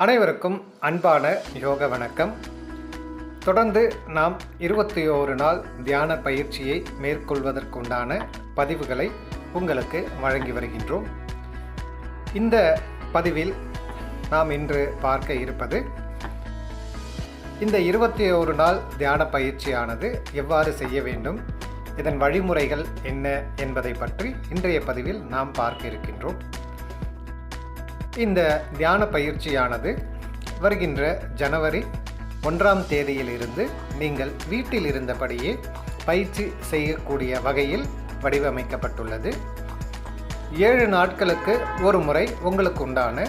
அனைவருக்கும் அன்பான யோக வணக்கம். தொடர்ந்து நாம் 21 நாள் தியான பயிற்சியை மேற்கொள்வதற்குண்டான பதிவுகளை உங்களுக்கு வழங்கி வருகின்றோம். இந்த பதிவில் நாம் இன்று பார்க்க இருப்பது இந்த 21 நாள் தியான பயிற்சியானது எவ்வாறு செய்ய வேண்டும், இதன் வழிமுறைகள் என்ன என்பதை பற்றி இன்றைய பதிவில் நாம் பார்க்க இருக்கின்றோம். இந்த தியான பயிற்சியானது வருகின்ற ஜனவரி 1ஆம் தேதியிலிருந்து நீங்கள் வீட்டில் இருந்தபடியே பயிற்சி செய்யக்கூடிய வகையில் வடிவமைக்கப்பட்டுள்ளது. 7 நாட்களுக்கு ஒரு முறை உங்களுக்கு உண்டான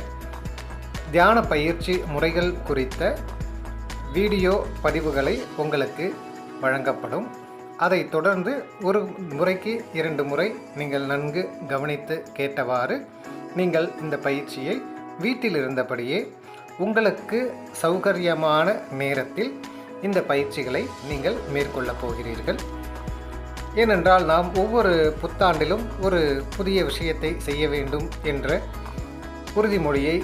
தியான பயிற்சி முறைகள் குறித்த வீடியோ பதிவுகளை உங்களுக்கு வழங்கப்படும். அதைத் தொடர்ந்து ஒரு முறைக்கு 2 முறை நீங்கள் நன்கு கவனித்து கேட்டவாறு நீங்கள் இந்த பயிற்சியை வீட்டில் இருந்தபடியே உங்களுக்கு சௌகரியமான நேரத்தில் இந்த பயிற்சிகளை நீங்கள் மேற்கொள்ளப் போகிறீர்கள். ஏனென்றால் நாம் ஒவ்வொரு புத்தாண்டிலும் ஒரு புதிய விஷயத்தை செய்ய வேண்டும் என்ற உறுதிமொழியை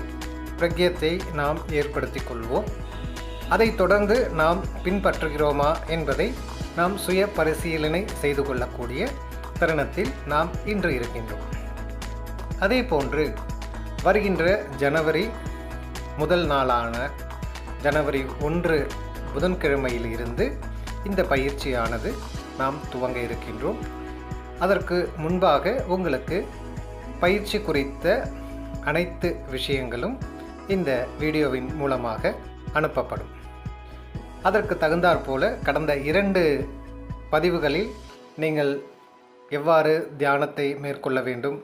பிரக்ஞத்தை நாம் ஏற்படுத்தி கொள்வோம். அதைத் தொடர்ந்து நாம் பின்பற்றுகிறோமா என்பதை நாம் சுய பரிசீலனை செய்து கொள்ளக்கூடிய தருணத்தில் நாம் இன்று இருக்கின்றோம். அதே போன்று வருகின்ற ஜனவரி முதல் நாளான ஜனவரி 1 புதன்கிழமையில் இருந்து இந்த பயிற்சியானது நாம் துவங்க இருக்கின்றோம். அதற்கு முன்பாக உங்களுக்கு பயிற்சி குறித்த அனைத்து விஷயங்களும் இந்த வீடியோவின் மூலமாக அனுப்பப்படும். அதற்கு தகுந்தாற்போல கடந்த 2 பதிவுகளில் நீங்கள் எவ்வாறு தியானத்தை மேற்கொள்ள வேண்டும்,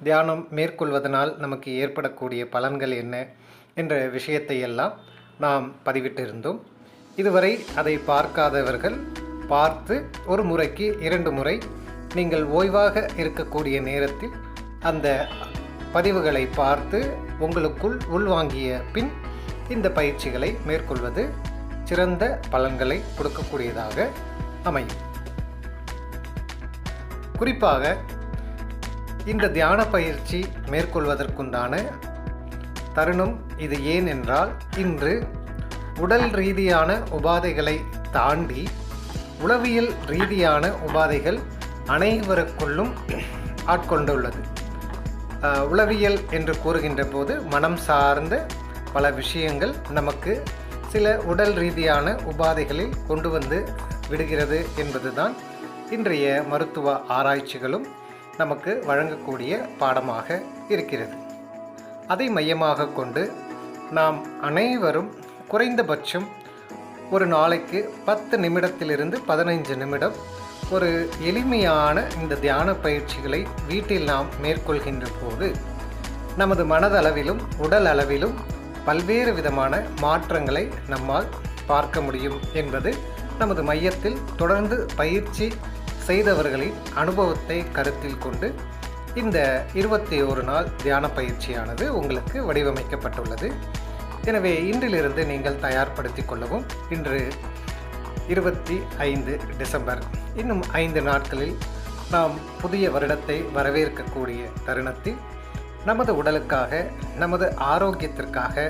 தியானம் மேற்கொள்வதனால் நமக்கு ஏற்படக்கூடிய பலன்கள் என்ன என்ற விஷயத்தை எல்லாம் நாம் பதிவிட்டிருந்தோம். இதுவரை அதை பார்க்காதவர்கள் பார்த்து ஒரு முறைக்கு 2 முறை நீங்கள் ஓய்வாக இருக்கக்கூடிய நேரத்தில் அந்த பதிவுகளை பார்த்து உங்களுக்குள் உள்வாங்கிய பின் இந்த பயிற்சிகளை மேற்கொள்வது சிறந்த பலன்களை கொடுக்கக்கூடியதாக அமையும். குறிப்பாக இந்த தியான பயிற்சி மேற்கொள்வதற்குண்டான தருணம் இது. ஏன் என்றால் இன்று உடல் ரீதியான உபாதைகளை தாண்டி உளவியல் ரீதியான உபாதைகள் அனைவருக்குள்ளும் ஆட்கொண்டுள்ளது. உளவியல் என்று கூறுகின்ற போது மனம் சார்ந்த பல விஷயங்கள் நமக்கு சில உடல் ரீதியான உபாதைகளில் கொண்டு வந்து விடுகிறது என்பதுதான் இன்றைய மருத்துவ ஆராய்ச்சிகளும் நமக்கு வழங்கக்கூடிய பாடமாக இருக்கிறது. அதை மையமாக கொண்டு நாம் அனைவரும் குறைந்தபட்சம் ஒரு நாளைக்கு 10 நிமிடத்திலிருந்து 15 நிமிடம் ஒரு எளிமையான இந்த தியான பயிற்சிகளை வீட்டில் நாம் மேற்கொள்கின்ற போது நமது மனதளவிலும் உடல் அளவிலும் பல்வேறு விதமான மாற்றங்களை நம்மால் பார்க்க முடியும் என்பது நமது மையத்தில் தொடர்ந்து பயிற்சி செய்தவர்களின் அனுபவத்தை கருத்தில் கொண்டு இந்த 21 நாள் தியான பயிற்சியானது உங்களுக்கு வடிவமைக்கப்பட்டுள்ளது. எனவே இன்றிலிருந்து நீங்கள் தயார்படுத்தி கொள்ளவும். இன்று 25 டிசம்பர். இன்னும் 5 நாட்களில் நாம் புதிய வருடத்தை வரவேற்கக்கூடிய தருணத்தில் நமது உடலுக்காக, நமது ஆரோக்கியத்திற்காக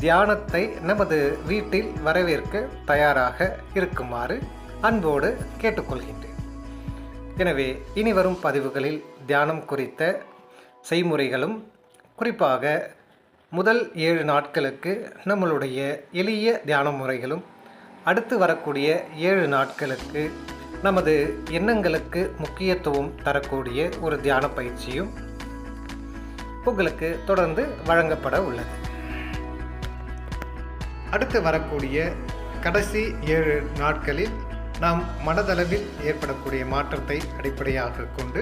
தியானத்தை நமது வீட்டில் வரவேற்க தயாராக இருக்குமாறு அன்போடு கேட்டுக்கொள்கின்றேன். எனவே இனி வரும் பதிவுகளில் தியானம் குறித்த செய்முறைகளும், குறிப்பாக முதல் 7 நாட்களுக்கு நம்மளுடைய எளிய தியான முறைகளும், அடுத்து வரக்கூடிய 7 நாட்களுக்கு நமது எண்ணங்களுக்கு முக்கியத்துவம் தரக்கூடிய ஒரு தியான பயிற்சியும் உங்களுக்கு தொடர்ந்து வழங்கப்பட உள்ளது. அடுத்து வரக்கூடிய கடைசி 7 நாட்களில் நாம் மனதளவில் ஏற்படக்கூடிய மாற்றத்தை அடிப்படையாக கொண்டு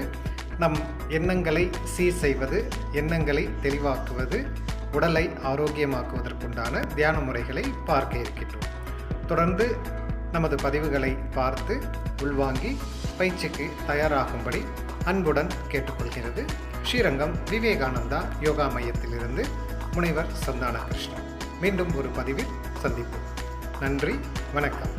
நம் எண்ணங்களை சீர் செய்வது, எண்ணங்களை தெளிவாக்குவது, உடலை ஆரோக்கியமாக்குவதற்குண்டான தியான முறைகளை பார்க்க இருக்கின்றோம். தொடர்ந்து நமது பதிவுகளை பார்த்து உள்வாங்கி பயிற்சிக்கு தயாராகும்படி அன்புடன் கேட்டுக்கொள்கிறது ஸ்ரீரங்கம் விவேகானந்தா யோகா மையத்திலிருந்து முனைவர் சந்தான கிருஷ்ணன். மீண்டும் ஒரு பதிவில் சந்திப்போம். நன்றி, வணக்கம்.